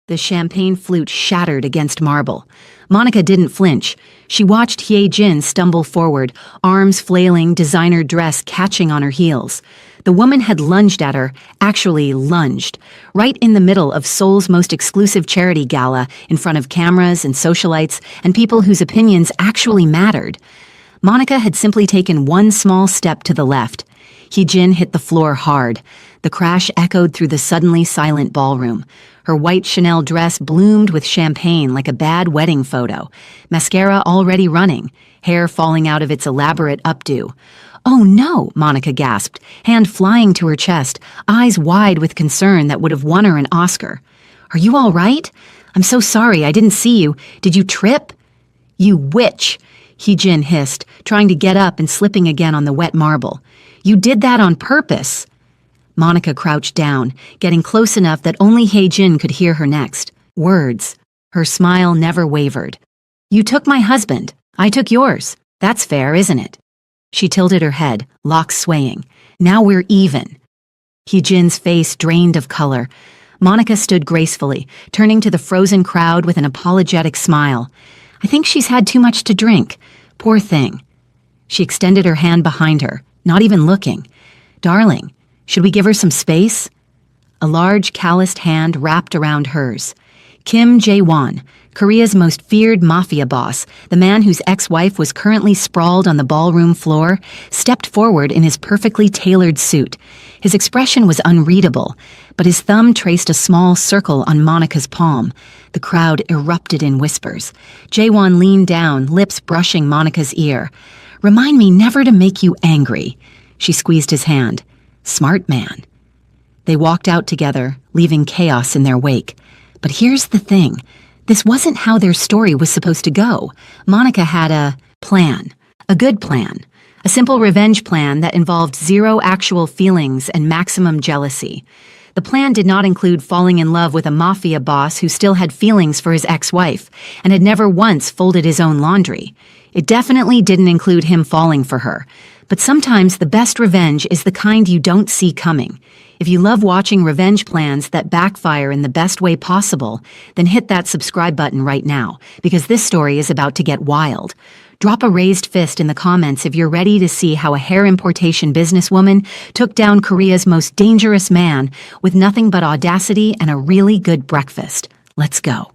The champagne flute shattered against marble. Monica didn't flinch. She watched Hye-jin stumble forward, arms flailing, designer dress catching on her heels. The woman had lunged at her, actually lunged, right in the middle of Seoul's most exclusive charity gala, in front of cameras and socialites and people whose opinions actually mattered. Monica had simply taken one small step to the left. Hye-jin hit the floor hard. The crash echoed through the suddenly silent ballroom. Her white Chanel dress bloomed with champagne like a bad wedding photo. Mascara already running, hair falling out of its elaborate updo. "Oh no," Monica gasped, hand flying to her chest, eyes wide with concern that would have won her an Oscar. "Are you all right? I'm so sorry, I didn't see you. Did you trip?" "You witch," Hye-jin hissed, trying to get up and slipping again on the wet marble. "You did that on purpose." Monica crouched down, getting close enough that only Hye-jin could hear her next. Words. Her smile never wavered. "You took my husband. I took yours. That's fair, isn't it?" She tilted her head, locks swaying. "Now we're even." Hye-jin's face drained of color. Monica stood gracefully, turning to the frozen crowd with an apologetic smile. "I think she's had too much to drink. Poor thing." She extended her hand behind her, not even looking. "Darling, should we give her some space?" A large, calloused hand wrapped around hers. Kim Jae-won, Korea's most feared mafia boss, the man whose ex-wife was currently sprawled on the ballroom floor, stepped forward in his perfectly tailored suit. His expression was unreadable, but his thumb traced a small circle on Monica's palm. The crowd erupted in whispers. Jae-won leaned down, lips brushing Monica's ear. "Remind me never to make you angry." She squeezed his hand. Smart man. They walked out together, leaving chaos in their wake. But here's the thing. This wasn't how their story was supposed to go. Monica had a plan. A good plan. A simple revenge plan that involved zero actual feelings and maximum jealousy. The plan did not include falling in love with a mafia boss who still had feelings for his ex-wife and had never once folded his own laundry. It definitely didn't include him falling for her. But sometimes the best revenge is the kind you don't see coming. If you love watching revenge plans that backfire in the best way possible, then hit that subscribe button right now, because this story is about to get wild. Drop a raised fist in the comments if you're ready to see how a hair importation businesswoman took down Korea's most dangerous man with nothing but audacity and a really good breakfast. Let's go.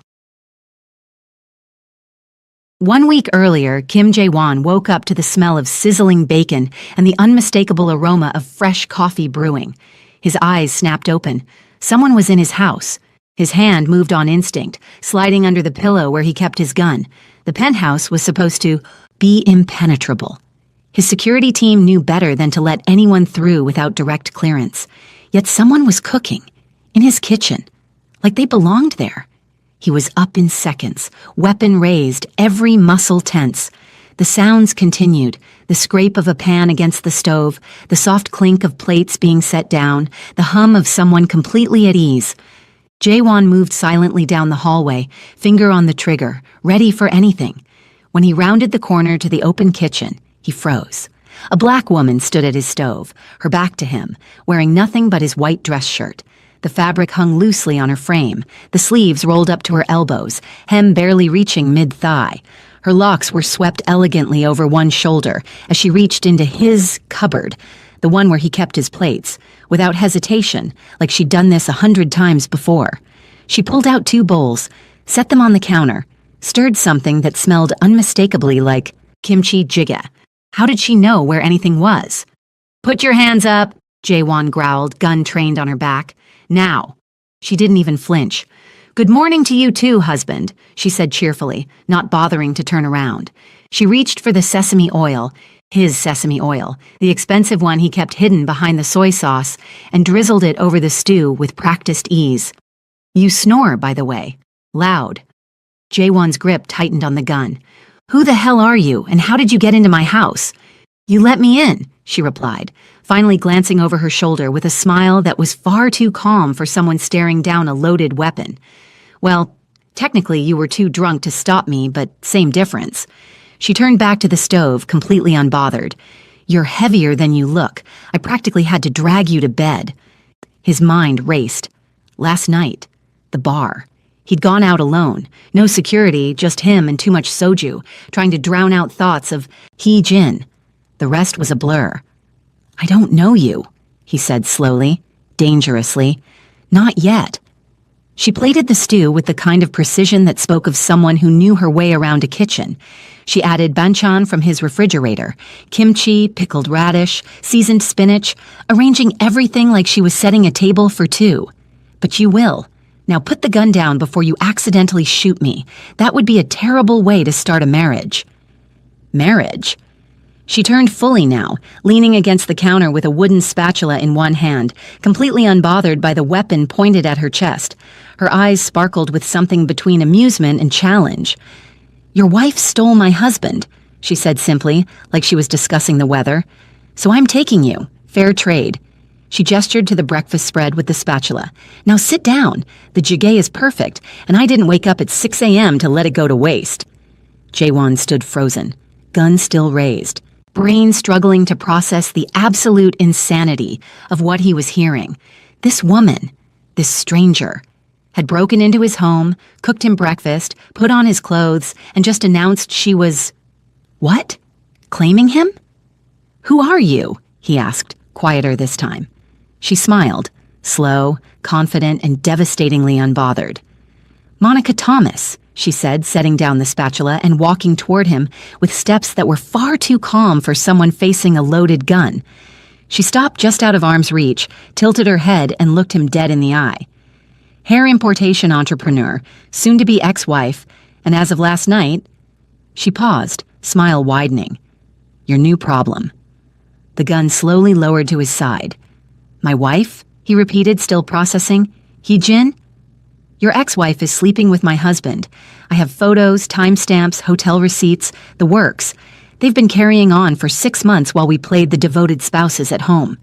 1 week earlier, Kim Jae-won woke up to the smell of sizzling bacon and the unmistakable aroma of fresh coffee brewing. His eyes snapped open. Someone was in his house. His hand moved on instinct, sliding under the pillow where he kept his gun. The penthouse was supposed to be impenetrable. His security team knew better than to let anyone through without direct clearance. Yet someone was cooking, in his kitchen, like they belonged there. He was up in seconds, weapon raised, every muscle tense. The sounds continued, the scrape of a pan against the stove, the soft clink of plates being set down, the hum of someone completely at ease. Jae-won moved silently down the hallway, finger on the trigger, ready for anything. When he rounded the corner to the open kitchen, he froze. A black woman stood at his stove, her back to him, wearing nothing but his white dress shirt. The fabric hung loosely on her frame, the sleeves rolled up to her elbows, hem barely reaching mid-thigh. Her locks were swept elegantly over one shoulder as she reached into his cupboard, the one where he kept his plates, without hesitation, like she'd done this 100 times before. She pulled out 2 bowls, set them on the counter, stirred something that smelled unmistakably like kimchi jjigae. How did she know where anything was? "Put your hands up," Jae-won growled, gun trained on her back. "Now." She didn't even flinch. "Good morning to you too, husband," she said cheerfully, not bothering to turn around. She reached for the sesame oil, his sesame oil, the expensive one he kept hidden behind the soy sauce, and drizzled it over the stew with practiced ease. "You snore, by the way. Loud." Jae-won's grip tightened on the gun. "Who the hell are you, and how did you get into my house?" "You let me in," she replied, finally glancing over her shoulder with a smile that was far too calm for someone staring down a loaded weapon. "Well, technically you were too drunk to stop me, but same difference." She turned back to the stove, completely unbothered. "You're heavier than you look. I practically had to drag you to bed." His mind raced. Last night, the bar. He'd gone out alone, no security, just him and too much soju, trying to drown out thoughts of Hee-jin. The rest was a blur. "I don't know you," he said slowly, dangerously. "Not yet." She plated the stew with the kind of precision that spoke of someone who knew her way around a kitchen. She added banchan from his refrigerator, kimchi, pickled radish, seasoned spinach, arranging everything like she was setting a table for two. "But you will. Now put the gun down before you accidentally shoot me. That would be a terrible way to start a marriage." Marriage? She turned fully now, leaning against the counter with a wooden spatula in one hand, completely unbothered by the weapon pointed at her chest. Her eyes sparkled with something between amusement and challenge. "Your wife stole my husband," she said simply, like she was discussing the weather. "So I'm taking you. Fair trade." She gestured to the breakfast spread with the spatula. "Now sit down. The jjigae is perfect, and I didn't wake up at 6 a.m. to let it go to waste." Jaewon stood frozen, gun still raised, brain struggling to process the absolute insanity of what he was hearing. This woman, this stranger, had broken into his home, cooked him breakfast, put on his clothes, and just announced she was... what? Claiming him? "Who are you?" he asked, quieter this time. She smiled, slow, confident, and devastatingly unbothered. "Monica Thomas," she said, setting down the spatula and walking toward him with steps that were far too calm for someone facing a loaded gun. She stopped just out of arm's reach, tilted her head, and looked him dead in the eye. "Hair importation entrepreneur, soon-to-be ex-wife, and as of last night..." She paused, smile widening. "Your new problem." The gun slowly lowered to his side. "My wife?" he repeated, still processing. "Hee-jin? Your ex-wife is sleeping with my husband. I have photos, timestamps, hotel receipts, the works. They've been carrying on for 6 months while we played the devoted spouses at home."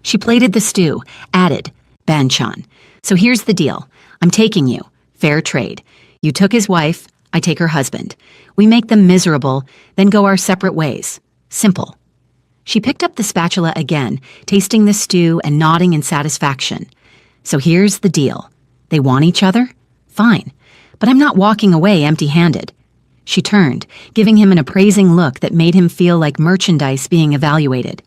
She plated the stew, added, "Banchan. So here's the deal. I'm taking you. Fair trade. You took his wife, I take her husband. We make them miserable, then go our separate ways. Simple." She picked up the spatula again, tasting the stew and nodding in satisfaction. "So here's the deal. They want each other? Fine. But I'm not walking away empty-handed." She turned, giving him an appraising look that made him feel like merchandise being evaluated.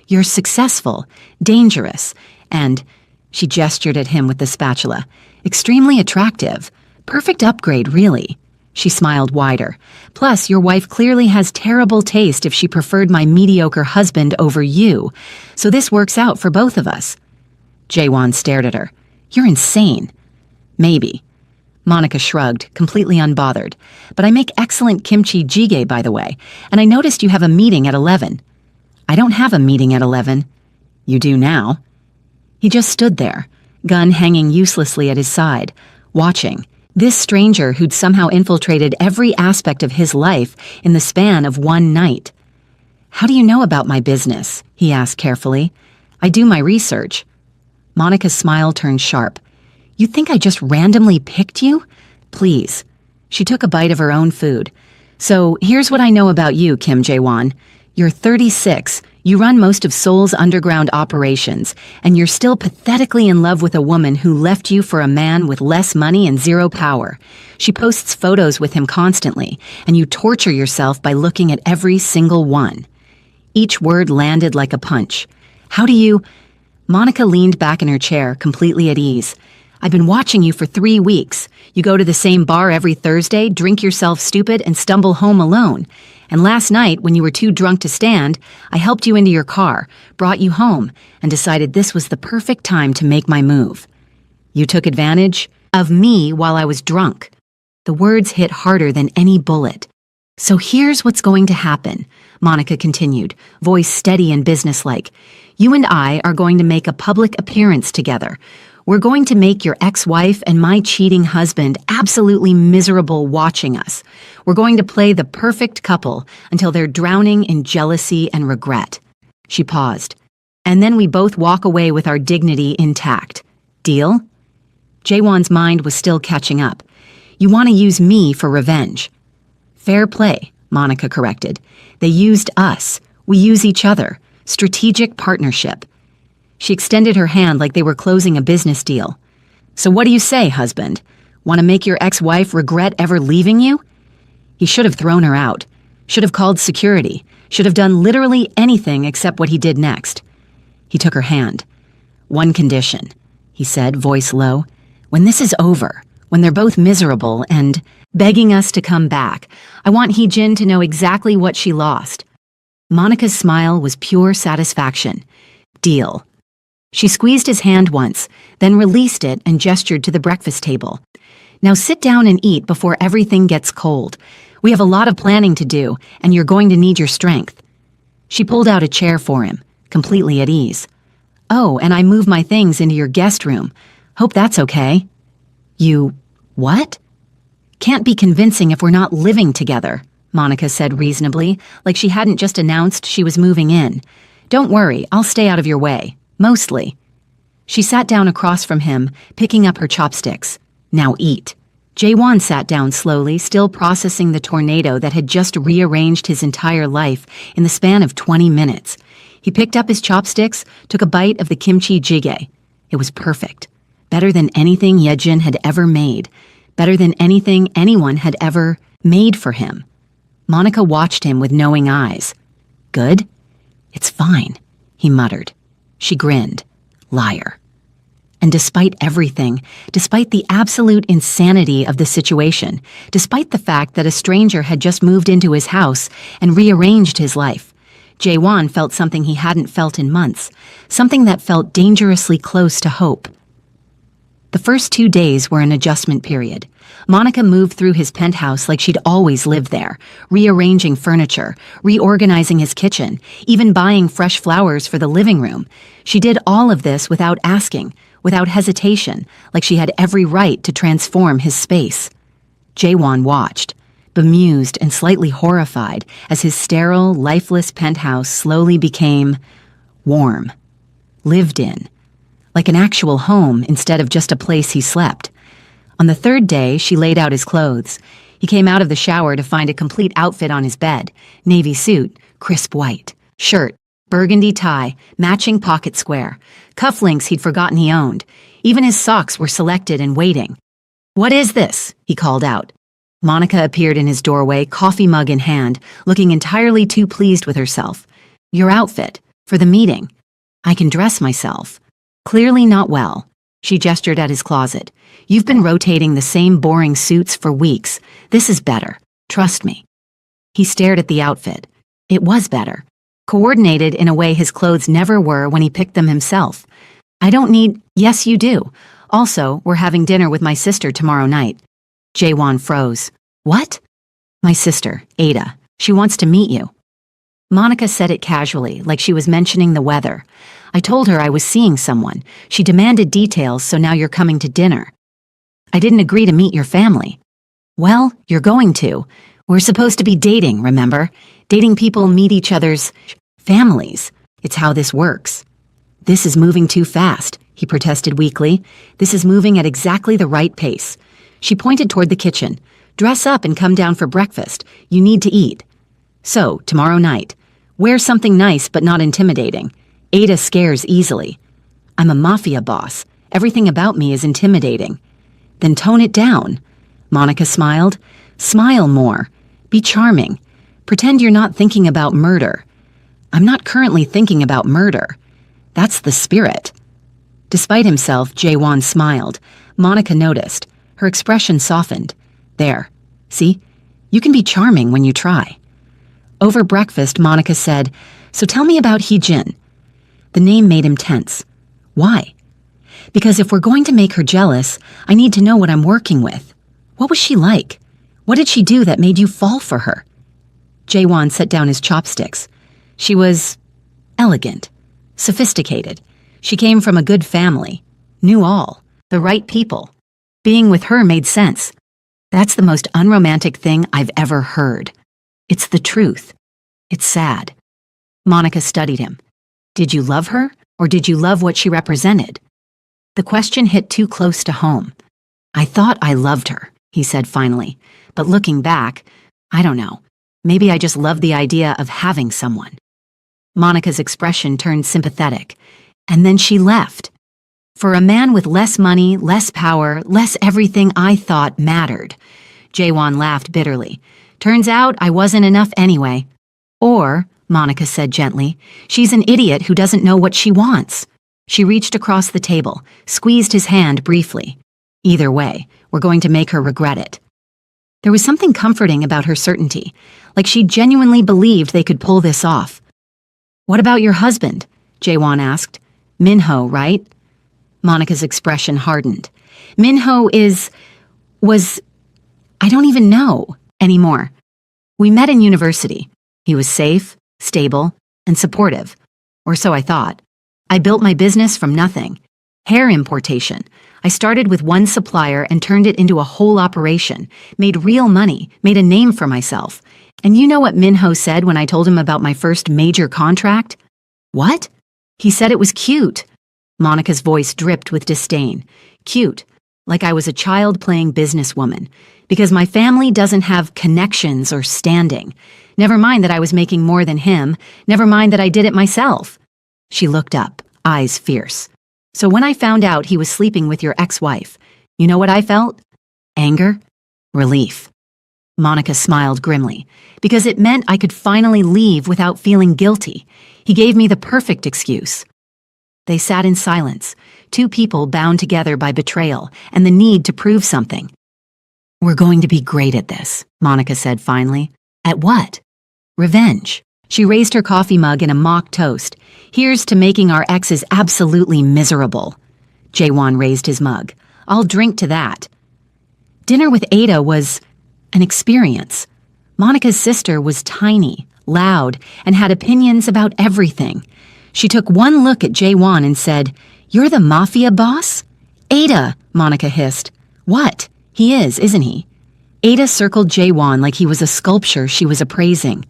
"You're successful, dangerous, and..." She gestured at him with the spatula. "Extremely attractive. Perfect upgrade, really." She smiled wider. "Plus, your wife clearly has terrible taste if she preferred my mediocre husband over you. So this works out for both of us." Jaewon stared at her. "You're insane." "Maybe." Monica shrugged, completely unbothered. "But I make excellent kimchi jjigae, by the way, and I noticed you have a meeting at 11. "I don't have a meeting at 11. "You do now." He just stood there, gun hanging uselessly at his side, watching. This stranger who'd somehow infiltrated every aspect of his life in the span of one night. "How do you know about my business?" he asked carefully. "I do my research." Monica's smile turned sharp. "You think I just randomly picked you? Please." She took a bite of her own food. "So here's what I know about you, Kim Jaewon. You're 36, you run most of Seoul's underground operations, and you're still pathetically in love with a woman who left you for a man with less money and zero power. She posts photos with him constantly, and you torture yourself by looking at every single one." Each word landed like a punch. "How do you..." Monica leaned back in her chair, completely at ease. "I've been watching you for 3 weeks. You go to the same bar every Thursday, drink yourself stupid, and stumble home alone. And last night, when you were too drunk to stand, I helped you into your car, brought you home, and decided this was the perfect time to make my move. You took advantage of me while I was drunk." The words hit harder than any bullet. "So here's what's going to happen," Monica continued, voice steady and businesslike. "You and I are going to make a public appearance together. We're going to make your ex-wife and my cheating husband absolutely miserable watching us. We're going to play the perfect couple until they're drowning in jealousy and regret." She paused. "And then we both walk away with our dignity intact. Deal?" Jaewon's mind was still catching up. "You want to use me for revenge." "Fair play," Monica corrected. "They used us. We use each other. Strategic partnership." She extended her hand like they were closing a business deal. "So what do you say, husband? Want to make your ex-wife regret ever leaving you? He should have thrown her out, should have called security, should have done literally anything except what he did next. He took her hand. "One condition," he said, voice low. "When this is over, when they're both miserable and begging us to come back, I want Hee-jin to know exactly what she lost." Monica's smile was pure satisfaction. "Deal." She squeezed his hand once, then released it and gestured to the breakfast table. "Now sit down and eat before everything gets cold. We have a lot of planning to do, and you're going to need your strength." She pulled out a chair for him, completely at ease. "Oh, and I moved my things into your guest room. Hope that's okay." "You... what?" "Can't be convincing if we're not living together," Monica said reasonably, like she hadn't just announced she was moving in. "Don't worry, I'll stay out of your way. Mostly." She sat down across from him, picking up her chopsticks. "Now eat." Jae-won sat down slowly, still processing the tornado that had just rearranged his entire life in the span of 20 minutes. He picked up his chopsticks, took a bite of the kimchi jjigae. It was perfect. Better than anything Yejin had ever made. Better than anything anyone had ever made for him. Monica watched him with knowing eyes. "Good?" "It's fine," he muttered. She grinned. Liar. And despite everything, despite the absolute insanity of the situation, despite the fact that a stranger had just moved into his house and rearranged his life, Jae-won felt something he hadn't felt in months, something that felt dangerously close to hope. The first 2 days were an adjustment period. Monica moved through his penthouse like she'd always lived there, rearranging furniture, reorganizing his kitchen, even buying fresh flowers for the living room. She did all of this without asking, without hesitation, like she had every right to transform his space. Jae-won watched, bemused and slightly horrified as his sterile, lifeless penthouse slowly became warm, lived in, like an actual home instead of just a place he slept. On the 3rd day, she laid out his clothes. He came out of the shower to find a complete outfit on his bed. Navy suit, crisp white, shirt, burgundy tie, matching pocket square, cufflinks he'd forgotten he owned. Even his socks were selected and waiting. "What is this?" he called out. Monica appeared in his doorway, coffee mug in hand, looking entirely too pleased with herself. "Your outfit, for the meeting." "I can dress myself." "Clearly not well." She gestured at his closet. "You've been rotating the same boring suits for weeks. This is better. Trust me." He stared at the outfit. It was better. Coordinated in a way his clothes never were when he picked them himself. "I don't need—" "Yes, you do. Also, we're having dinner with my sister tomorrow night." Jae-won froze. "What?" "My sister, Ada. She wants to meet you." Monica said it casually, like she was mentioning the weather. "I told her I was seeing someone. She demanded details, so now you're coming to dinner." "I didn't agree to meet your family." "Well, you're going to. We're supposed to be dating, remember? Dating people meet each other's families. It's how this works." "This is moving too fast," he protested weakly. "This is moving at exactly the right pace." She pointed toward the kitchen. "Dress up and come down for breakfast. You need to eat." "So, tomorrow night. Wear something nice but not intimidating. Ada scares easily." "I'm a Mafia boss. Everything about me is intimidating." "Then tone it down." Monica smiled. "Smile more. Be charming. Pretend you're not thinking about murder." "I'm not currently thinking about murder." "That's the spirit." Despite himself, Jae-won smiled. Monica noticed. Her expression softened. "There. See? You can be charming when you try." Over breakfast, Monica said, "So tell me about Hee-jin." The name made him tense. "Why?" "Because if we're going to make her jealous, I need to know what I'm working with. What was she like? What did she do that made you fall for her?" Jae-won set down his chopsticks. "She was elegant, sophisticated. She came from a good family, knew all, the right people. Being with her made sense. That's the most unromantic thing I've ever heard. It's the truth. It's sad." Monica studied him. "Did you love her, or did you love what she represented?" The question hit too close to home. "I thought I loved her," he said finally. "But looking back, I don't know. Maybe I just loved the idea of having someone." Monica's expression turned sympathetic. "And then she left." For a man with less money, less power, less everything I thought mattered. Jaewon laughed bitterly. Turns out I wasn't enough anyway. Or, Monica said gently, she's an idiot who doesn't know what she wants. She reached across the table, squeezed his hand briefly. Either way, we're going to make her regret it. There was something comforting about her certainty, like she genuinely believed they could pull this off. What about your husband? Jaewon asked. Minho, right? Monica's expression hardened. Minho I don't even know anymore. We met in university. He was safe, stable, and supportive. Or so I thought. I built my business from nothing. Hair importation. I started with one supplier and turned it into a whole operation, made real money, made a name for myself. And you know what Minho said when I told him about my first major contract? What? He said it was cute. Monica's voice dripped with disdain. Cute, like I was a child playing businesswoman, because my family doesn't have connections or standing. Never mind that I was making more than him, never mind that I did it myself. She looked up, eyes fierce. So when I found out he was sleeping with your ex-wife, you know what I felt? Anger? Relief. Monica smiled grimly, because it meant I could finally leave without feeling guilty. He gave me the perfect excuse. They sat in silence, two people bound together by betrayal and the need to prove something. We're going to be great at this, Monica said finally. At what? Revenge. She raised her coffee mug in a mock toast. Here's to making our exes absolutely miserable. Jaewon raised his mug. I'll drink to that. Dinner with Ada was an experience. Monica's sister was tiny, loud, and had opinions about everything. She took one look at Jaewon and said, You're the Mafia boss? Ada, Monica hissed. What? He is, isn't he? Ada circled Jaewon like he was a sculpture she was appraising.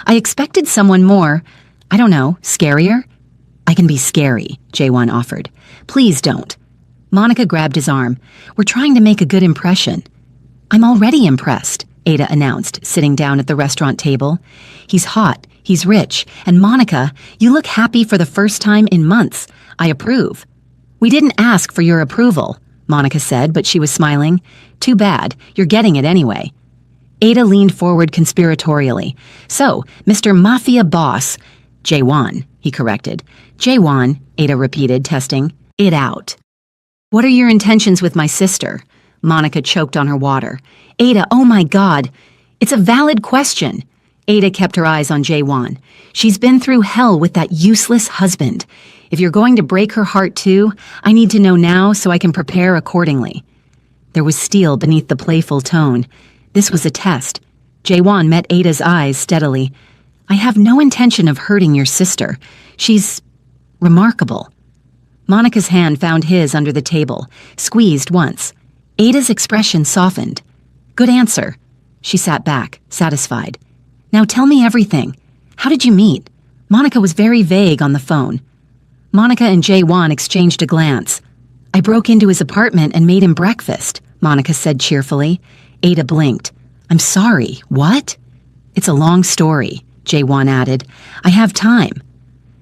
I expected someone more, I don't know, scarier? I can be scary, Jaewon offered. Please don't. Monica grabbed his arm. We're trying to make a good impression. I'm already impressed, Ada announced, sitting down at the restaurant table. He's hot, he's rich, and Monica, you look happy for the first time in months. I approve. We didn't ask for your approval, Monica said, but she was smiling. Too bad, you're getting it anyway. Ada leaned forward conspiratorially. So, Mr. Mafia Boss, Jaewon, he corrected. Jaewon, Ada repeated, testing it out. What are your intentions with my sister? Monica choked on her water. Ada, oh my God. It's a valid question. Ada kept her eyes on Jaewon. She's been through hell with that useless husband. If you're going to break her heart too, I need to know now so I can prepare accordingly. There was steel beneath the playful tone. This was a test. Jaewon met Ada's eyes steadily. I have no intention of hurting your sister. She's remarkable. Monica's hand found his under the table, squeezed once. Ada's expression softened. Good answer. She sat back, satisfied. Now tell me everything. How did you meet? Monica was very vague on the phone. Monica and Jaewon exchanged a glance. I broke into his apartment and made him breakfast, Monica said cheerfully. Ada blinked. I'm sorry, what? It's a long story, Jaewon added. I have time.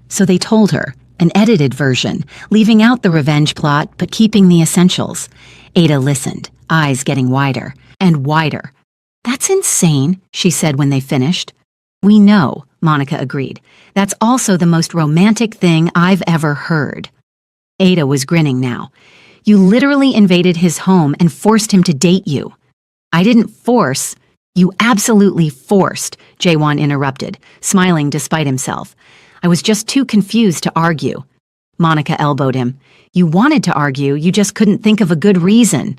So they told her, an edited version, leaving out the revenge plot but keeping the essentials. Ada listened, eyes getting wider and wider. That's insane, she said when they finished. We know, Monica agreed. That's also the most romantic thing I've ever heard. Ada was grinning now. You literally invaded his home and forced him to date you. I didn't force. You absolutely forced, Jaewon interrupted, smiling despite himself. I was just too confused to argue. Monica elbowed him. You wanted to argue, you just couldn't think of a good reason.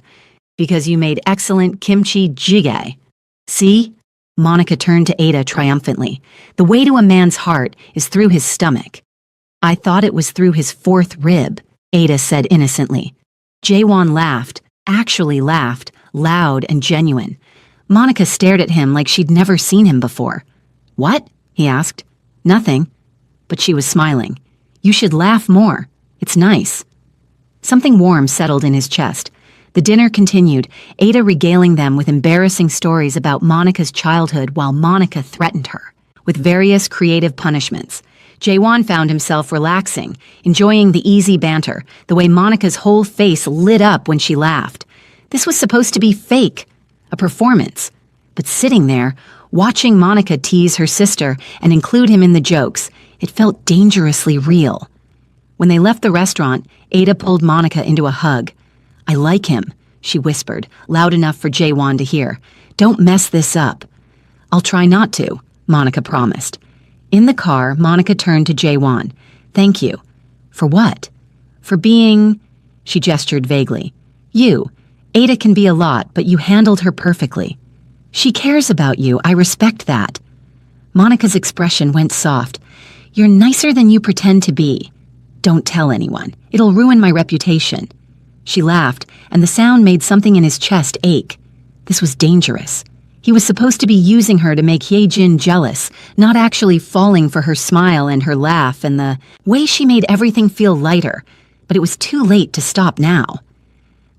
Because you made excellent kimchi jjigae. See? Monica turned to Ada triumphantly. The way to a man's heart is through his stomach. I thought it was through his fourth rib, Ada said innocently. Jaewon laughed, actually laughed, loud and genuine. Monica stared at him like she'd never seen him before. What? He asked. Nothing. But she was smiling. You should laugh more. It's nice. Something warm settled in his chest. The dinner continued, Ada regaling them with embarrassing stories about Monica's childhood while Monica threatened her with various creative punishments. Jaewon found himself relaxing, enjoying the easy banter, the way Monica's whole face lit up when she laughed. This was supposed to be fake, a performance. But sitting there, watching Monica tease her sister and include him in the jokes, it felt dangerously real. When they left the restaurant, Ada pulled Monica into a hug. "I like him," she whispered, loud enough for Jaewon to hear. "Don't mess this up." "I'll try not to," Monica promised. In the car, Monica turned to Jaewon. "Thank you." "For what?" "For being—" she gestured vaguely. "You. Ada can be a lot, but you handled her perfectly." "She cares about you. I respect that." Monica's expression went soft. "You're nicer than you pretend to be." "Don't tell anyone. It'll ruin my reputation." She laughed, and the sound made something in his chest ache. This was dangerous. He was supposed to be using her to make Hyejin jealous, not actually falling for her smile and her laugh and the way she made everything feel lighter. But it was too late to stop now.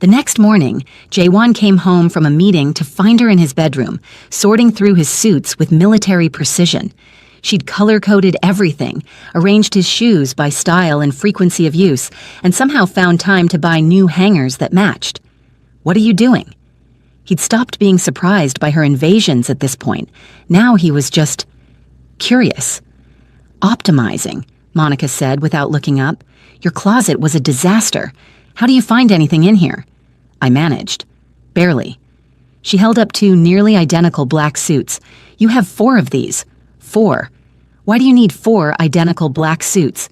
The next morning, Jaewon came home from a meeting to find her in his bedroom, sorting through his suits with military precision. She'd color-coded everything, arranged his shoes by style and frequency of use, and somehow found time to buy new hangers that matched. "What are you doing?" He'd stopped being surprised by her invasions at this point. Now he was just curious. "Optimizing," Monica said without looking up. "Your closet was a disaster. How do you find anything in here?" "I managed. Barely." She held up 2 nearly identical black suits. "You have 4 of these." "4? Why do you need 4 identical black suits?"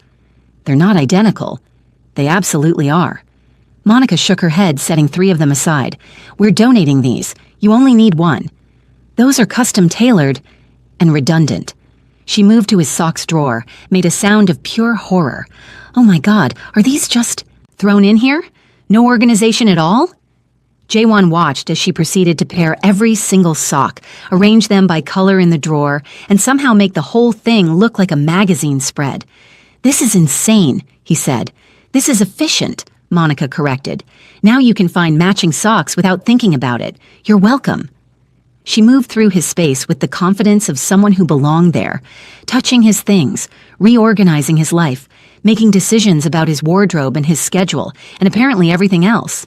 "They're not identical." "They absolutely are." Monica shook her head, setting 3 of them aside. "We're donating these. You only need 1. Those are custom-tailored and redundant." She moved to his socks drawer, made a sound of pure horror. "Oh my God, are these just thrown in here? No organization at all?" Jaewon watched as she proceeded to pair every single sock, arrange them by color in the drawer, and somehow make the whole thing look like a magazine spread. "This is insane," he said. "This is efficient," Monica corrected. "Now you can find matching socks without thinking about it. You're welcome." She moved through his space with the confidence of someone who belonged there, touching his things, reorganizing his life, making decisions about his wardrobe and his schedule, and apparently everything else.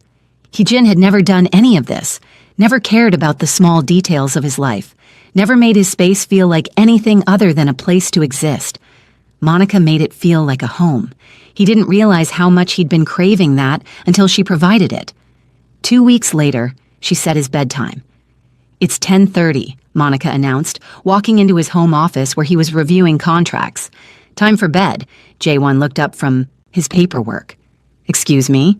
Hyejin had never done any of this, never cared about the small details of his life, never made his space feel like anything other than a place to exist. Monica made it feel like a home. He didn't realize how much he'd been craving that until she provided it. 2 weeks later, she set his bedtime. "It's 10:30, Monica announced, walking into his home office where he was reviewing contracts. "Time for bed," Jaewon looked up from his paperwork. "Excuse me?"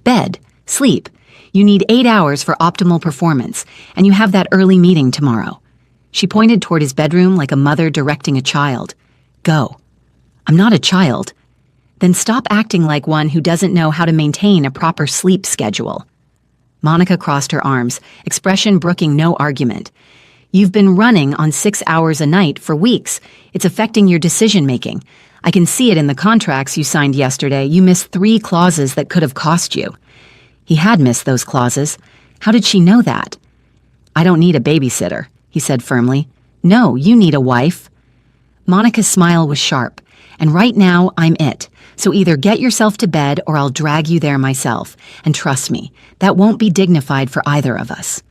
"Bed. Sleep. You need 8 hours for optimal performance, and you have that early meeting tomorrow." She pointed toward his bedroom like a mother directing a child. "Go." "I'm not a child." "Then stop acting like one who doesn't know how to maintain a proper sleep schedule." Monica crossed her arms, expression brooking no argument. "You've been running on 6 hours a night for weeks. It's affecting your decision-making. I can see it in the contracts you signed yesterday. You missed 3 clauses that could have cost you." He had missed those clauses. How did she know that? "I don't need a babysitter," he said firmly. "No, you need a wife." Monica's smile was sharp. "And right now, I'm it. So either get yourself to bed or I'll drag you there myself. And trust me, that won't be dignified for either of us."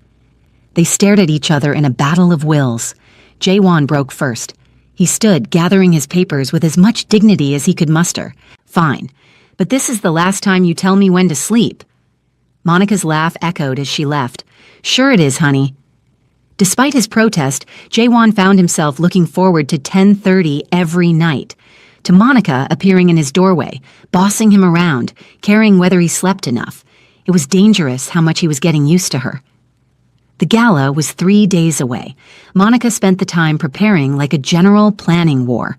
They stared at each other in a battle of wills. Jaewon broke first. He stood, gathering his papers with as much dignity as he could muster. "Fine, but this is the last time you tell me when to sleep." Monica's laugh echoed as she left. "Sure it is, honey." Despite his protest, Jaewon found himself looking forward to 10:30 every night. To Monica appearing in his doorway, bossing him around, caring whether he slept enough. It was dangerous how much he was getting used to her. The gala was 3 days away. Monica spent the time preparing like a general planning war.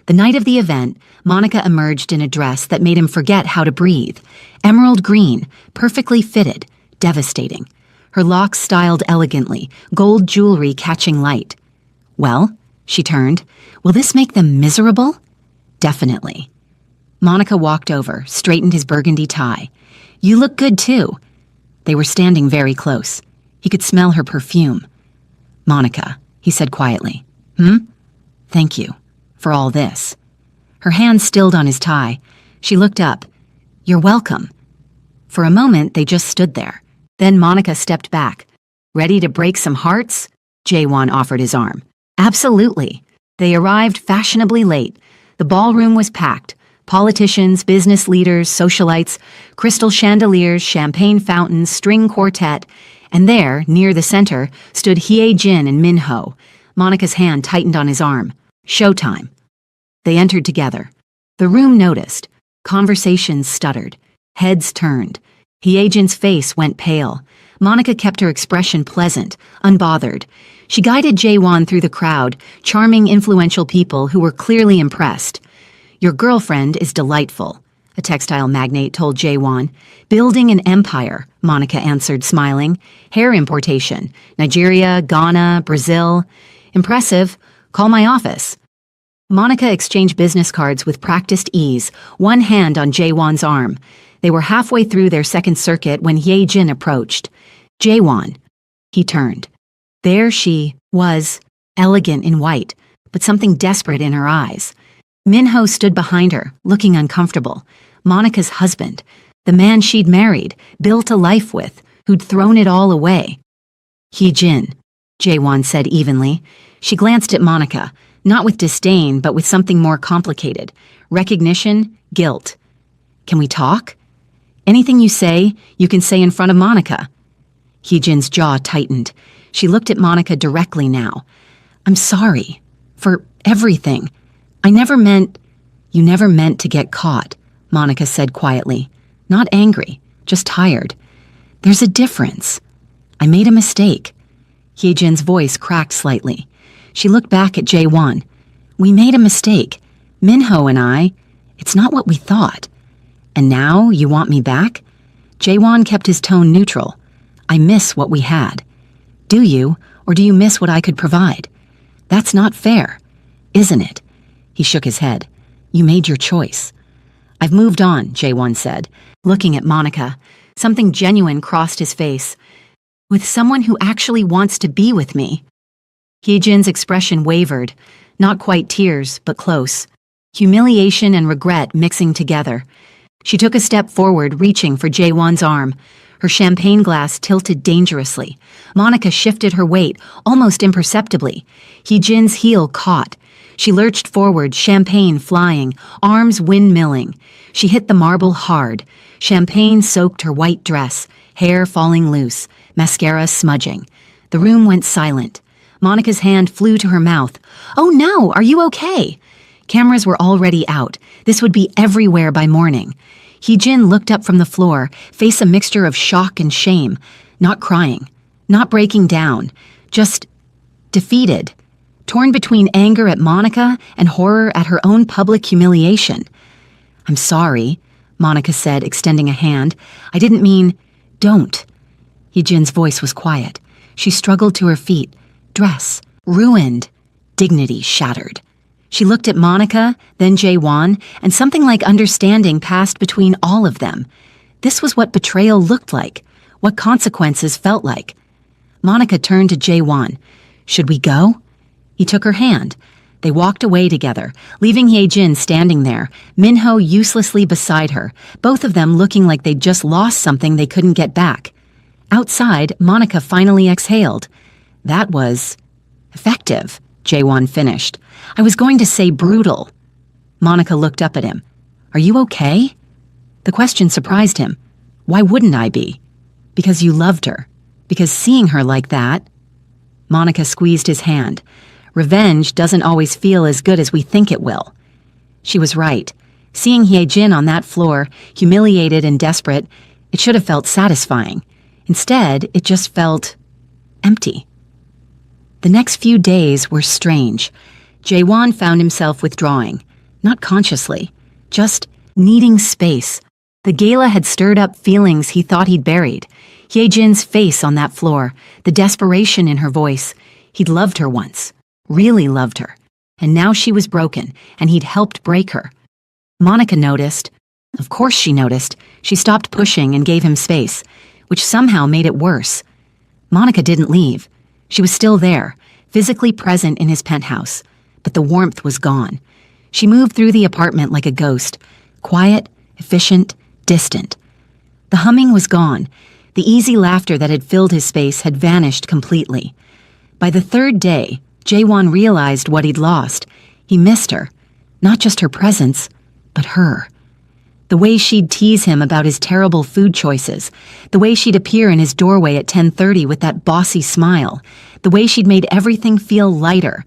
The night of the event, Monica emerged in a dress that made him forget how to breathe. Emerald green, perfectly fitted, devastating. Her locks styled elegantly, gold jewelry catching light. "Well," she turned, "will this make them miserable?" "Definitely." Monica walked over, straightened his burgundy tie. "You look good, too." They were standing very close. He could smell her perfume. "Monica," he said quietly. "Thank you for all this." Her hand stilled on his tie. She looked up. "You're welcome." For a moment, they just stood there. Then Monica stepped back. "Ready to break some hearts?" Jaewon offered his arm. "Absolutely." They arrived fashionably late. The ballroom was packed. Politicians, business leaders, socialites, crystal chandeliers, champagne fountains, string quartet. And there, near the center, stood Hye-jin and Min-ho. Monica's hand tightened on his arm. Showtime. They entered together. The room noticed. Conversations stuttered. Heads turned. Hye-jin's face went pale. Monica kept her expression pleasant, unbothered. She guided Jaewon through the crowd, charming, influential people who were clearly impressed. "Your girlfriend is delightful," a textile magnate told Jaewon. "Building an empire," Monica answered, smiling. "Hair importation. Nigeria, Ghana, Brazil. Impressive. Call my office." Monica exchanged business cards with practiced ease, one hand on Jaewon's arm. They were halfway through their second circuit when Hye-jin approached. "Jaewon." He turned. There she was, elegant in white, but something desperate in her eyes. Min-ho stood behind her, looking uncomfortable. Monica's husband, the man she'd married, built a life with, who'd thrown it all away. "Hye-jin," Jaewon said evenly. She glanced at Monica, not with disdain, but with something more complicated. Recognition, guilt. "Can we talk?" "Anything you say, you can say in front of Monica." Hye-jin's jaw tightened. She looked at Monica directly now. "I'm sorry. For everything. I never meant—" "You never meant to get caught," Monica said quietly. Not angry, just tired. "There's a difference. I made a mistake." Hye-jin's voice cracked slightly. She looked back at Jaewon. "We made a mistake. Min-ho and I. It's not what we thought. And now you want me back?" Jaewon kept his tone neutral. "I miss what we had. Do you, or do you miss what I could provide? That's not fair, isn't it?" He shook his head. "You made your choice." "I've moved on," Jaewon said, looking at Monica. Something genuine crossed his face. "With someone who actually wants to be with me." Hye-jin's expression wavered, not quite tears, but close. Humiliation and regret mixing together. She took a step forward, reaching for Jaewon's arm. Her champagne glass tilted dangerously. Monica shifted her weight, almost imperceptibly. Hye-jin's heel caught. She lurched forward, champagne flying, arms windmilling. She hit the marble hard. Champagne soaked her white dress, hair falling loose, mascara smudging. The room went silent. Monica's hand flew to her mouth. "Oh no, are you okay?" Cameras were already out. This would be everywhere by morning. Hye-jin looked up from the floor, face a mixture of shock and shame. Not crying, not breaking down, just defeated. Torn between anger at Monica and horror at her own public humiliation. "I'm sorry," Monica said, extending a hand. "I didn't mean—" "Don't." Hye-jin's voice was quiet. She struggled to her feet. Dress, ruined. Dignity shattered. She looked at Monica, then Jaewon, and something like understanding passed between all of them. This was what betrayal looked like, what consequences felt like. Monica turned to Jaewon. "Should we go?" He took her hand. They walked away together, leaving Hye-jin standing there, Min-ho uselessly beside her, both of them looking like they'd just lost something they couldn't get back. Outside, Monica finally exhaled. "That was effective," Jaewon finished. "I was going to say brutal." Monica looked up at him. "Are you okay?" The question surprised him. "Why wouldn't I be?" "Because you loved her. Because seeing her like that—" Monica squeezed his hand. "Revenge doesn't always feel as good as we think it will." She was right. Seeing Hye-jin on that floor, humiliated and desperate, it should have felt satisfying. Instead, it just felt empty. The next few days were strange. Jaewon found himself withdrawing, not consciously, just needing space. The gala had stirred up feelings he thought he'd buried. Hye-jin's face on that floor, the desperation in her voice. He'd loved her once, really loved her, and now she was broken, and he'd helped break her. Monica noticed. Of course she noticed. She stopped pushing and gave him space, which somehow made it worse. Monica didn't leave. She was still there, physically present in his penthouse, but the warmth was gone. She moved through the apartment like a ghost, quiet, efficient, distant. The humming was gone. The easy laughter that had filled his space had vanished completely. By the third day, Jaewon realized what he'd lost. He missed her. Not just her presence, but her. The way she'd tease him about his terrible food choices, the way she'd appear in his doorway at 10:30 with that bossy smile, the way she'd made everything feel lighter.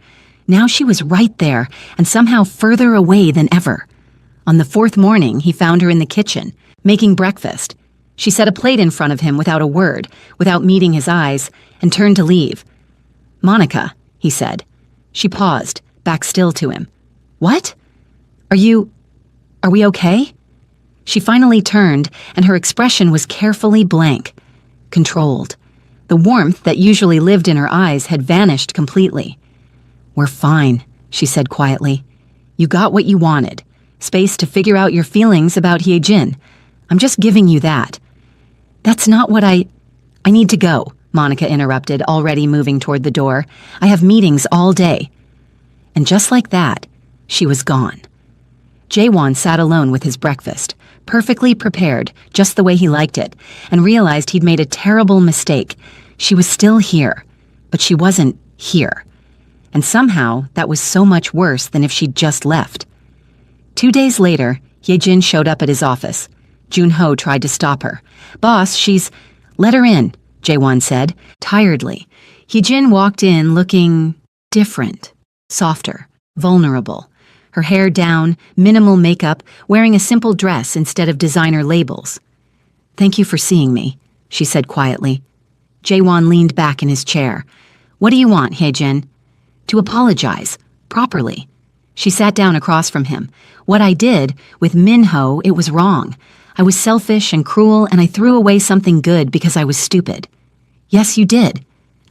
Now she was right there, and somehow further away than ever. On the fourth morning, he found her in the kitchen, making breakfast. She set a plate in front of him without a word, without meeting his eyes, and turned to leave. "Monica," he said. She paused, back still to him. "What? Are we okay?" She finally turned, and her expression was carefully blank, controlled. The warmth that usually lived in her eyes had vanished completely. "We're fine," she said quietly. "You got what you wanted. Space to figure out your feelings about Hyejin. I'm just giving you that." "That's not what I need to go," Monica interrupted, already moving toward the door. "I have meetings all day." And just like that, she was gone. Jaewon sat alone with his breakfast, perfectly prepared, just the way he liked it, and realized he'd made a terrible mistake. She was still here, but she wasn't here. And somehow, that was so much worse than if she'd just left. 2 days later, Hyejin showed up at his office. Junho tried to stop her. "Boss, she's—" "Let her in," Jaewon said, tiredly. Hyejin walked in looking different, softer, vulnerable. Her hair down, minimal makeup, wearing a simple dress instead of designer labels. "Thank you for seeing me," she said quietly. Jaewon leaned back in his chair. "What do you want, Hyejin?" "To apologize, properly." She sat down across from him. "What I did, with Minho, it was wrong. I was selfish and cruel, and I threw away something good because I was stupid." "Yes, you did.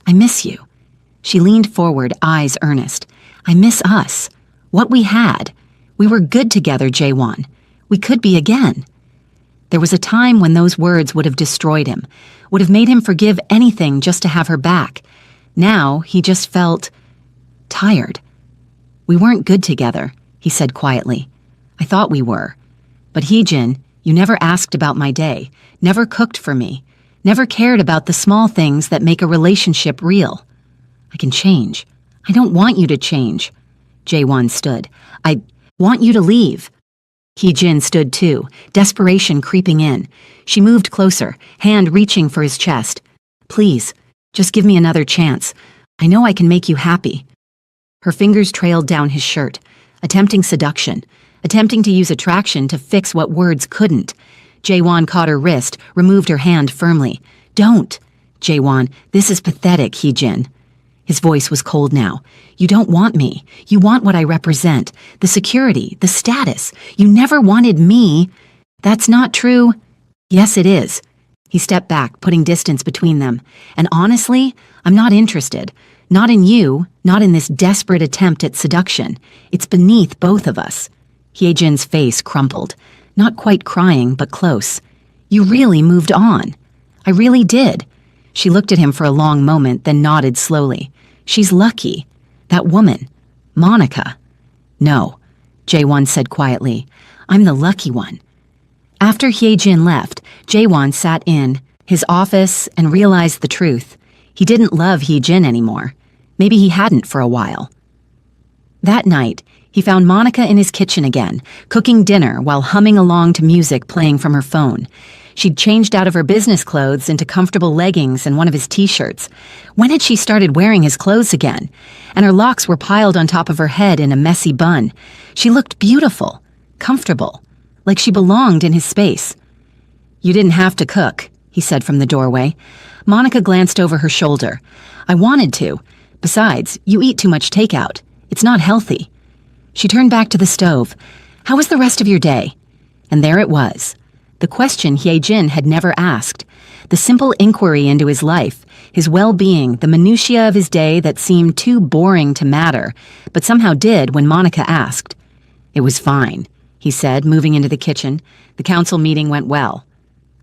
I miss you." She leaned forward, eyes earnest. "I miss us. What we had. We were good together, Jaewon. We could be again." There was a time when those words would have destroyed him, would have made him forgive anything just to have her back. Now, he just felt tired. "We weren't good together," he said quietly. "I thought we were. But Hyejin, you never asked about my day, never cooked for me, never cared about the small things that make a relationship real. I can change. I don't want you to change." Jaewon stood. "I want you to leave." Hyejin stood too, desperation creeping in. She moved closer, hand reaching for his chest. "Please, just give me another chance. I know I can make you happy." Her fingers trailed down his shirt, attempting seduction, attempting to use attraction to fix what words couldn't. Jaewon caught her wrist, removed her hand firmly. "Don't." "Jaewon, this is pathetic, Hyejin." His voice was cold now. "You don't want me. You want what I represent. The security, the status. You never wanted me." "That's not true." "Yes, it is." He stepped back, putting distance between them. "And honestly, I'm not interested. Not in you, not in this desperate attempt at seduction. It's beneath both of us." Hyejin's face crumpled. Not quite crying, but close. "You really moved on." "I really did." She looked at him for a long moment, then nodded slowly. "She's lucky. That woman. Monica." "No," Jaewon said quietly. "I'm the lucky one." After Hyejin left, Jaewon sat in his office and realized the truth. He didn't love Hyejin anymore. Maybe he hadn't for a while. That night, he found Monica in his kitchen again, cooking dinner while humming along to music playing from her phone. She'd changed out of her business clothes into comfortable leggings and one of his t-shirts. When had she started wearing his clothes again? And her locks were piled on top of her head in a messy bun. She looked beautiful, comfortable, like she belonged in his space. "You didn't have to cook," he said from the doorway. Monica glanced over her shoulder. "I wanted to. Besides, you eat too much takeout. It's not healthy." She turned back to the stove. "How was the rest of your day?" And there it was. The question Hyejin had never asked. The simple inquiry into his life, his well-being, the minutiae of his day that seemed too boring to matter, but somehow did when Monica asked. "It was fine," he said, moving into the kitchen. "The council meeting went well."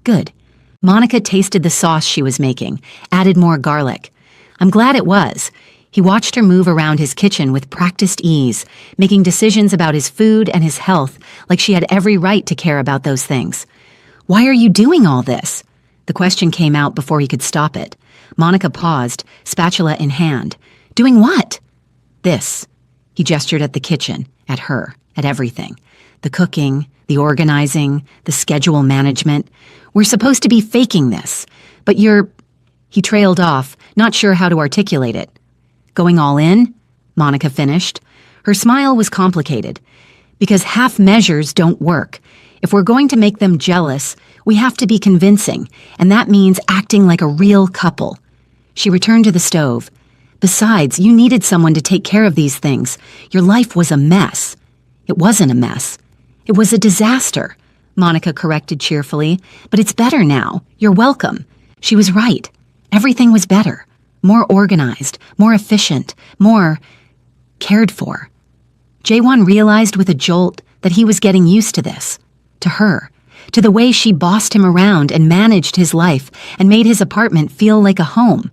"Good." Monica tasted the sauce she was making, added more garlic. "I'm glad it was." He watched her move around his kitchen with practiced ease, making decisions about his food and his health like she had every right to care about those things. "Why are you doing all this?" The question came out before he could stop it. Monica paused, spatula in hand. "Doing what?" "This." He gestured at the kitchen, at her, at everything. The cooking, the organizing, the schedule management. "We're supposed to be faking this, but you're—" He trailed off, not sure how to articulate it. "Going all in?" Monica finished. Her smile was complicated. "Because half measures don't work. If we're going to make them jealous, we have to be convincing, and that means acting like a real couple." She returned to the stove. "Besides, you needed someone to take care of these things. Your life was a mess." "It wasn't a mess. It was a disaster," Monica corrected cheerfully. "But it's better now. You're welcome." She was right. Everything was better. More organized, more efficient, more cared for. Jaewon realized with a jolt that he was getting used to this. To her. To the way she bossed him around and managed his life and made his apartment feel like a home.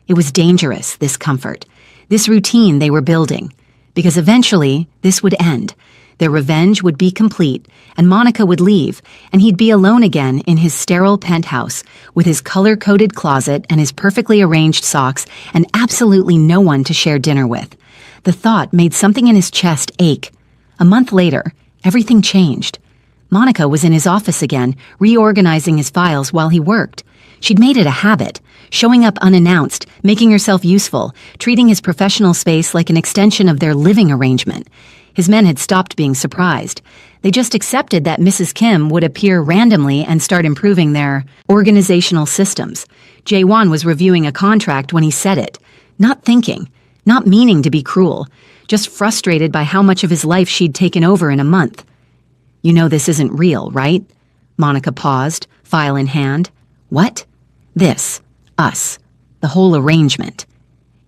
It was dangerous, this comfort. This routine they were building. Because eventually, this would end. Their revenge would be complete, and Monica would leave, and he'd be alone again in his sterile penthouse, with his color-coded closet and his perfectly arranged socks, and absolutely no one to share dinner with. The thought made something in his chest ache. A month later, everything changed. Monica was in his office again, reorganizing his files while he worked. She'd made it a habit, showing up unannounced, making herself useful, treating his professional space like an extension of their living arrangement. His men had stopped being surprised. They just accepted that Mrs. Kim would appear randomly and start improving their organizational systems. Jaewon was reviewing a contract when he said it, not thinking, not meaning to be cruel, just frustrated by how much of his life she'd taken over in a month. "You know this isn't real, right?" Monica paused, file in hand. "What?" "This. Us. The whole arrangement."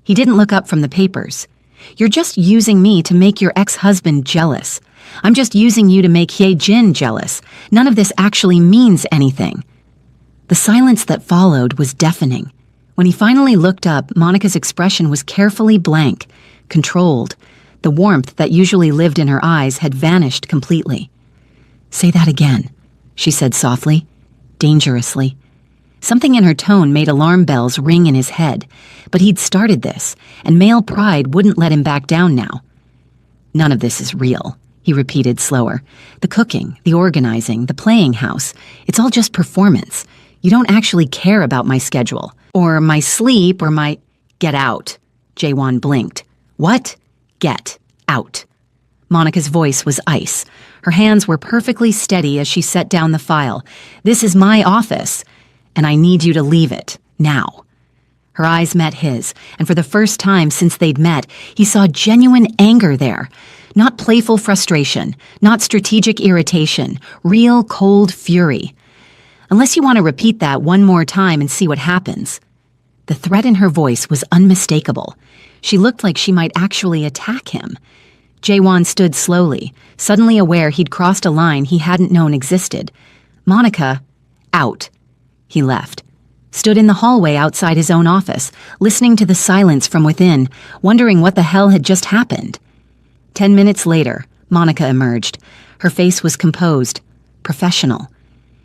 He didn't look up from the papers. "You're just using me to make your ex-husband jealous. I'm just using you to make Hye-jin jealous. None of this actually means anything." The silence that followed was deafening. When he finally looked up, Monica's expression was carefully blank, controlled. The warmth that usually lived in her eyes had vanished completely. "Say that again," she said softly, dangerously. Something in her tone made alarm bells ring in his head, but he'd started this, and male pride wouldn't let him back down now. "None of this is real," he repeated slower. "The cooking, the organizing, the playing house, it's all just performance. You don't actually care about my schedule, or my sleep, or my—" "Get out," Jaewon blinked. "What?" "Get out." Monica's voice was ice. Her hands were perfectly steady as she set down the file. "This is my office, and I need you to leave it, now." Her eyes met his, and for the first time since they'd met, he saw genuine anger there. Not playful frustration, not strategic irritation, real cold fury. "Unless you want to repeat that one more time and see what happens." The threat in her voice was unmistakable. She looked like she might actually attack him. Jaewon stood slowly, suddenly aware he'd crossed a line he hadn't known existed. "Monica, out." He left. Stood in the hallway outside his own office, listening to the silence from within, wondering what the hell had just happened. 10 minutes later, Monica emerged. Her face was composed, professional.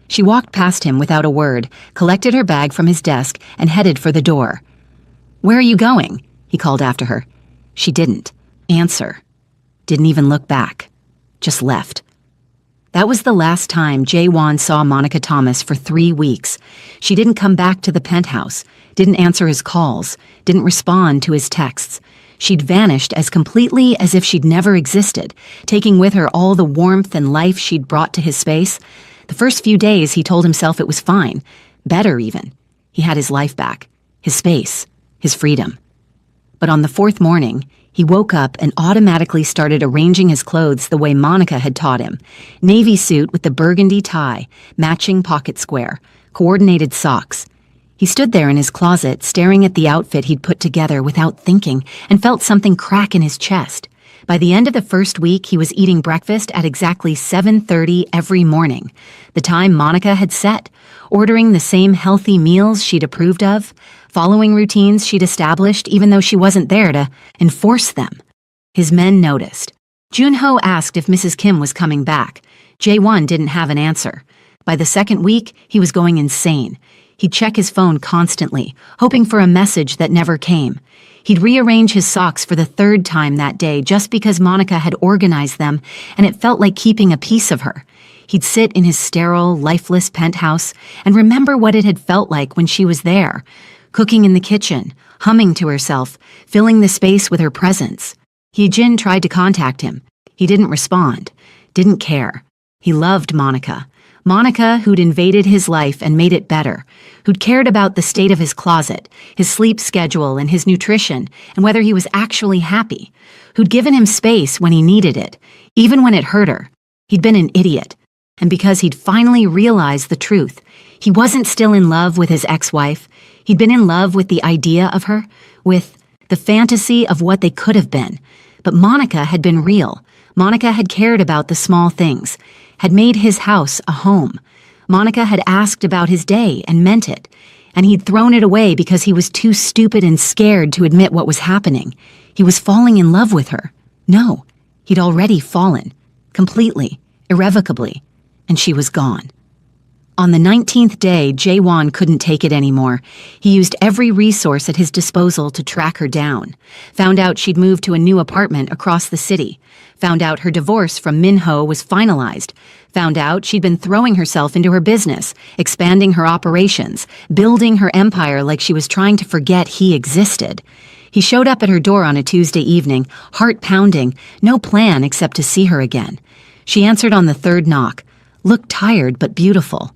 She walked past him without a word, collected her bag from his desk, and headed for the door. "Where are you going?" he called after her. She didn't answer. Didn't even look back. Just left. That was the last time Jaewon saw Monica Thomas for 3 weeks. She didn't come back to the penthouse, didn't answer his calls, didn't respond to his texts. She'd vanished as completely as if she'd never existed, taking with her all the warmth and life she'd brought to his space. The first few days he told himself it was fine, better even. He had his life back, his space, his freedom. But on the 4th morning, he woke up and automatically started arranging his clothes the way Monica had taught him. Navy suit with the burgundy tie, matching pocket square, coordinated socks. He stood there in his closet, staring at the outfit he'd put together without thinking, and felt something crack in his chest. By the end of the first week, he was eating breakfast at exactly 7:30 every morning, the time Monica had set, ordering the same healthy meals she'd approved of, following routines she'd established even though she wasn't there to enforce them. His men noticed. Junho asked if Mrs. Kim was coming back. Jae-won didn't have an answer. By the second week, he was going insane. He'd check his phone constantly, hoping for a message that never came. He'd rearrange his socks for the third time that day just because Monica had organized them, and it felt like keeping a piece of her. He'd sit in his sterile, lifeless penthouse and remember what it had felt like when she was there, cooking in the kitchen, humming to herself, filling the space with her presence. Hye-jin tried to contact him. He didn't respond, didn't care. He loved Monica. Monica, who'd invaded his life and made it better, who'd cared about the state of his closet, his sleep schedule and his nutrition, and whether he was actually happy, who'd given him space when he needed it, even when it hurt her. He'd been an idiot. And because he'd finally realized the truth, he wasn't still in love with his ex-wife. He'd been in love with the idea of her, with the fantasy of what they could have been. But Monica had been real. Monica had cared about the small things, had made his house a home. Monica had asked about his day and meant it, and he'd thrown it away because he was too stupid and scared to admit what was happening. He was falling in love with her. No, he'd already fallen. Completely, irrevocably, and she was gone. On the 19th day, Jae-won couldn't take it anymore. He used every resource at his disposal to track her down. Found out she'd moved to a new apartment across the city. Found out her divorce from Min-ho was finalized. Found out she'd been throwing herself into her business, expanding her operations, building her empire like she was trying to forget he existed. He showed up at her door on a Tuesday evening, heart pounding, no plan except to see her again. She answered on the third knock, looked tired but beautiful.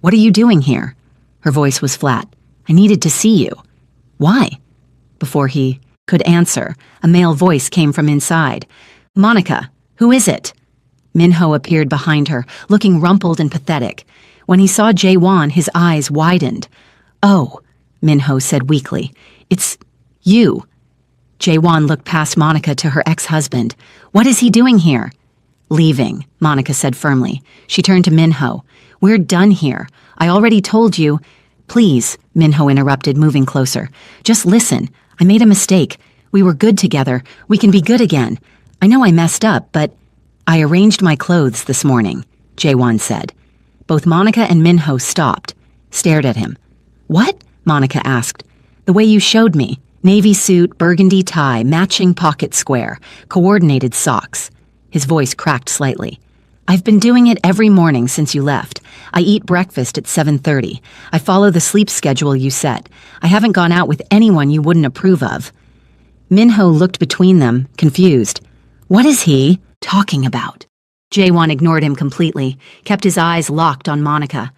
"What are you doing here?" Her voice was flat. "I needed to see you." "Why?" Before he could answer, a male voice came from inside. "Monica, who is it?" Min-ho appeared behind her, looking rumpled and pathetic. When he saw Jae-won, his eyes widened. "Oh," Min-ho said weakly, "it's you." Jae-won looked past Monica to her ex-husband. "What is he doing here?" "Leaving," Monica said firmly. She turned to Min-ho. "We're done here. I already told you—" "Please," Min-ho interrupted, moving closer. "Just listen. I made a mistake. We were good together. We can be good again. I know I messed up, but—" "I arranged my clothes this morning," Jae-won said. Both Monica and Min-ho stopped, stared at him. "What?" Monica asked. "The way you showed me. Navy suit, burgundy tie, matching pocket square, coordinated socks." His voice cracked slightly. "I've been doing it every morning since you left. I eat breakfast at 7:30. I follow the sleep schedule you set. I haven't gone out with anyone you wouldn't approve of." Min-ho looked between them, confused. What is he talking about? Jae-won ignored him completely, kept his eyes locked on Monica.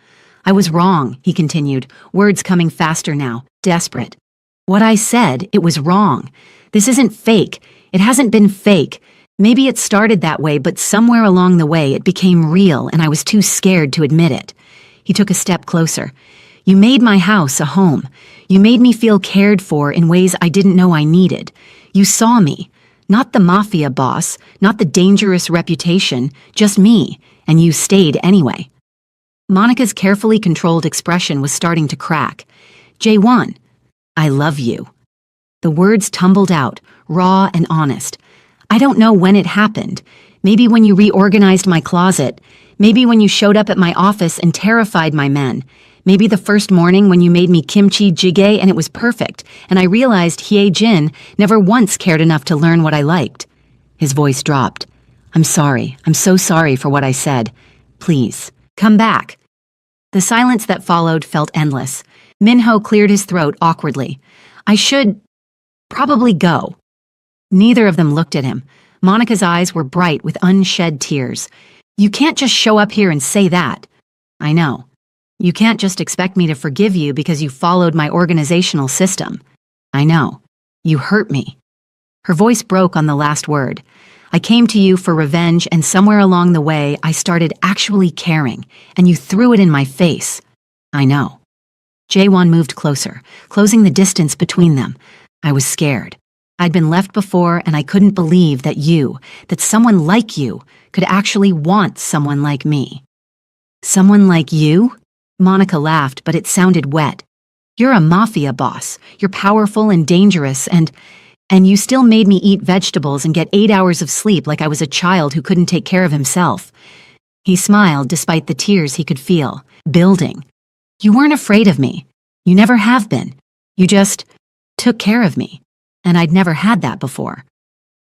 "I was wrong," he continued, words coming faster now, desperate. "What I said, it was wrong. This isn't fake. It hasn't been fake. Maybe it started that way, but somewhere along the way it became real and I was too scared to admit it." He took a step closer. "You made my house a home. You made me feel cared for in ways I didn't know I needed. You saw me. Not the Mafia boss, not the dangerous reputation, just me, and you stayed anyway." Monica's carefully controlled expression was starting to crack. "Jae-won, I love you." The words tumbled out, raw and honest. "I don't know when it happened. Maybe when you reorganized my closet. Maybe when you showed up at my office and terrified my men. Maybe the first morning when you made me kimchi jjigae and it was perfect, and I realized Hye-jin never once cared enough to learn what I liked." His voice dropped. "I'm sorry. I'm so sorry for what I said. Please, come back." The silence that followed felt endless. Min-ho cleared his throat awkwardly. "I should probably go." Neither of them looked at him. Monica's eyes were bright with unshed tears. "You can't just show up here and say that." "I know. You can't just expect me to forgive you because you followed my organizational system." "I know. You hurt me." Her voice broke on the last word. "I came to you for revenge, and somewhere along the way I started actually caring, and you threw it in my face." "I know." Jae-won moved closer, closing the distance between them. "I was scared. I'd been left before, and I couldn't believe that someone like you, could actually want someone like me. Someone like you? Monica laughed, but it sounded wet. You're a mafia boss. You're powerful and dangerous, and you still made me eat vegetables and get 8 hours of sleep like I was a child who couldn't take care of himself. He smiled despite the tears he could feel, building. You weren't afraid of me. You never have been. You just took care of me, and I'd never had that before.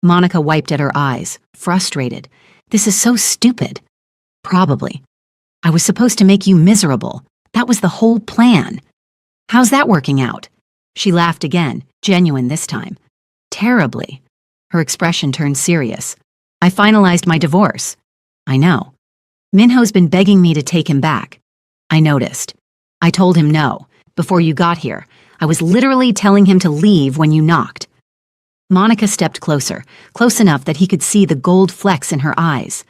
Monica wiped at her eyes, frustrated. This is so stupid. Probably. I was supposed to make you miserable. That was the whole plan. How's that working out? She laughed again, genuine this time. Terribly. Her expression turned serious. I finalized my divorce. I know. Minho's been begging me to take him back. I noticed. I told him no. Before you got here, I was literally telling him to leave when you knocked. Monica stepped closer, close enough that he could see the gold flecks in her eyes.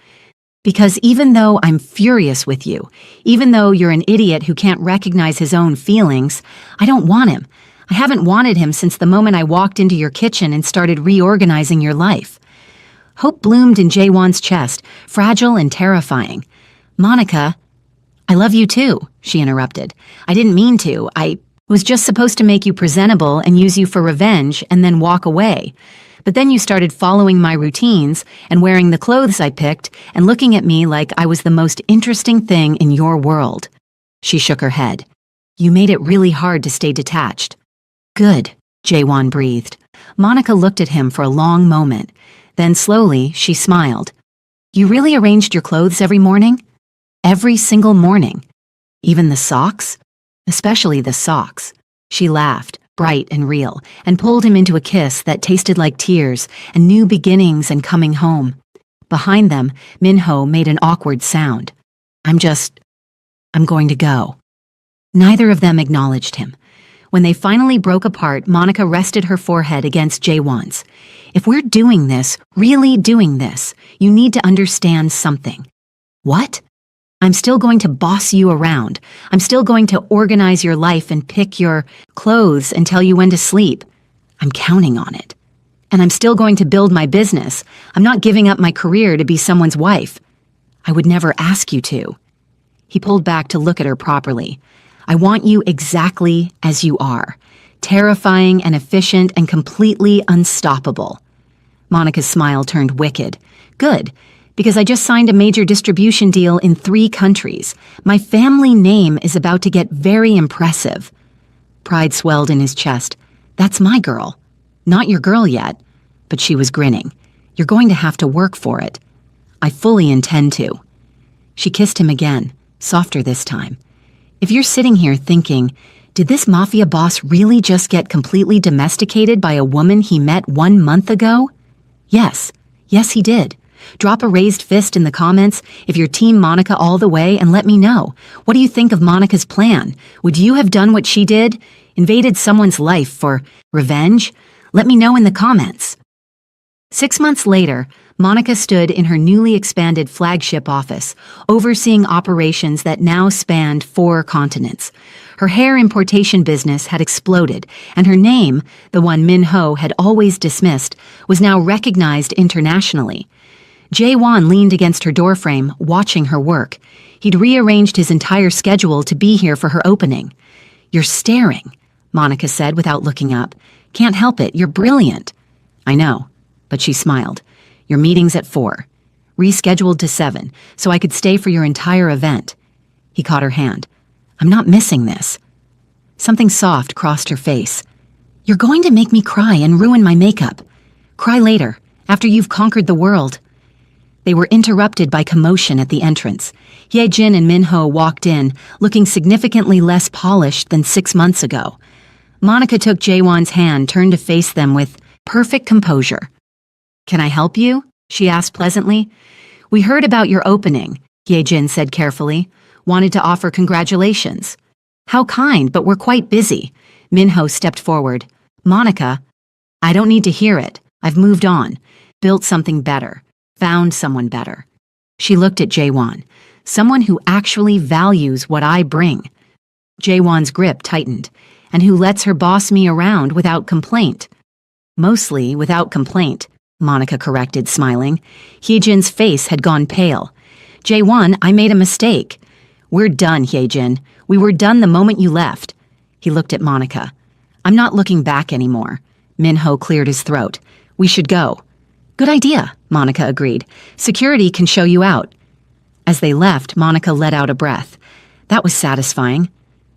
Because even though I'm furious with you, even though you're an idiot who can't recognize his own feelings, I don't want him. I haven't wanted him since the moment I walked into your kitchen and started reorganizing your life. Hope bloomed in Jaewon's chest, fragile and terrifying. Monica, I love you too, she interrupted. I didn't mean to. I was just supposed to make you presentable and use you for revenge and then walk away. But then you started following my routines and wearing the clothes I picked and looking at me like I was the most interesting thing in your world. She shook her head. You made it really hard to stay detached. Good, Jaewon breathed. Monica looked at him for a long moment. Then slowly, she smiled. You really arranged your clothes every morning? Every single morning. Even the socks? Especially the socks. She laughed, bright and real, and pulled him into a kiss that tasted like tears and new beginnings and coming home. Behind them, Minho made an awkward sound. I'm going to go. Neither of them acknowledged him. When they finally broke apart, Monica rested her forehead against Jaewon's. If we're doing this, really doing this, you need to understand something. What? I'm still going to boss you around. I'm still going to organize your life and pick your clothes and tell you when to sleep. I'm counting on it. And I'm still going to build my business. I'm not giving up my career to be someone's wife. I would never ask you to. He pulled back to look at her properly. I want you exactly as you are. Terrifying and efficient and completely unstoppable. Monica's smile turned wicked. Good. Because I just signed a major distribution deal in 3 countries. My family name is about to get very impressive. Pride swelled in his chest. That's my girl. Not your girl yet. But she was grinning. You're going to have to work for it. I fully intend to. She kissed him again, softer this time. If you're sitting here thinking, did this mafia boss really just get completely domesticated by a woman he met 1 month ago? Yes. Yes, he did. Drop a raised fist in the comments if you're Team Monica all the way and let me know. What do you think of Monica's plan? Would you have done what she did? Invaded someone's life for revenge? Let me know in the comments. 6 months later, Monica stood in her newly expanded flagship office, overseeing operations that now spanned 4 continents. Her hair importation business had exploded, and her name, the one Minho had always dismissed, was now recognized internationally. Jaewon leaned against her doorframe, watching her work. He'd rearranged his entire schedule to be here for her opening. You're staring, Monica said without looking up. Can't help it, you're brilliant. I know, but she smiled. Your meeting's at 4. Rescheduled to 7, so I could stay for your entire event. He caught her hand. I'm not missing this. Something soft crossed her face. You're going to make me cry and ruin my makeup. Cry later, after you've conquered the world. They were interrupted by commotion at the entrance. Hyejin and Minho walked in, looking significantly less polished than 6 months ago. Monica took Jaewon's hand, turned to face them with perfect composure. Can I help you? She asked pleasantly. We heard about your opening, Hyejin said carefully. Wanted to offer congratulations. How kind, but we're quite busy. Minho stepped forward. Monica, I don't need to hear it. I've moved on. Built something better. Found someone better. She looked at Jaewon. Someone who actually values what I bring. Jaewon's grip tightened. And who lets her boss me around without complaint. Mostly without complaint, Monica corrected, smiling. Hyejin's face had gone pale. Jae-won, I made a mistake. We're done, Hyejin. We were done the moment you left. He looked at Monica. I'm not looking back anymore. Minho cleared his throat. We should go. Good idea, Monica agreed. Security can show you out. As they left, Monica let out a breath. That was satisfying.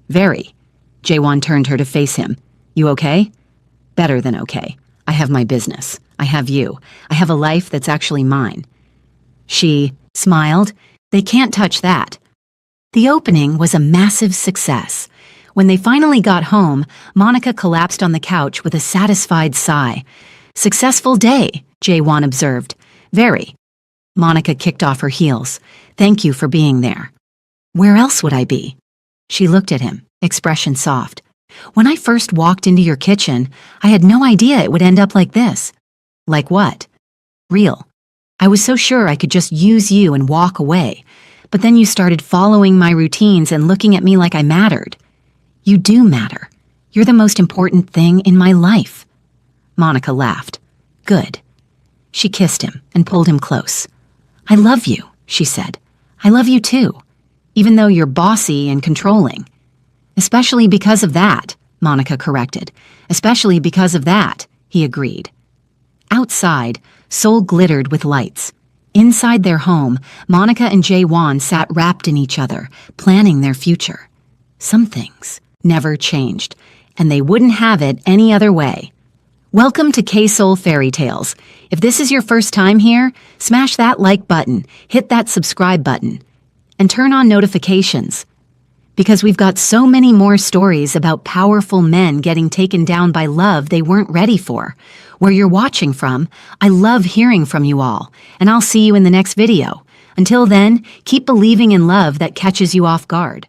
Very. Jae-won turned her to face him. You okay? Better than okay. I have my business. I have you. I have a life that's actually mine. She smiled. They can't touch that. The opening was a massive success. When they finally got home, Monica collapsed on the couch with a satisfied sigh. Successful day, Jae-won observed. Very. Monica kicked off her heels. Thank you for being there. Where else would I be? She looked at him, expression soft. When I first walked into your kitchen, I had no idea it would end up like this. Like what? Real. I was so sure I could just use you and walk away. But then you started following my routines and looking at me like I mattered. You do matter. You're the most important thing in my life. Monica laughed. Good. She kissed him and pulled him close. I love you, she said. I love you too, even though you're bossy and controlling. Especially because of that, Monica corrected. Especially because of that, he agreed. Outside, Seoul glittered with lights. Inside their home, Monica and Jae-won sat wrapped in each other, planning their future. Some things never changed, and they wouldn't have it any other way. Welcome to K-Seoul Fairy Tales. If this is your first time here, smash that like button, hit that subscribe button, and turn on notifications. Because we've got so many more stories about powerful men getting taken down by love they weren't ready for. Where you're watching from, I love hearing from you all, and I'll see you in the next video. Until then, keep believing in love that catches you off guard.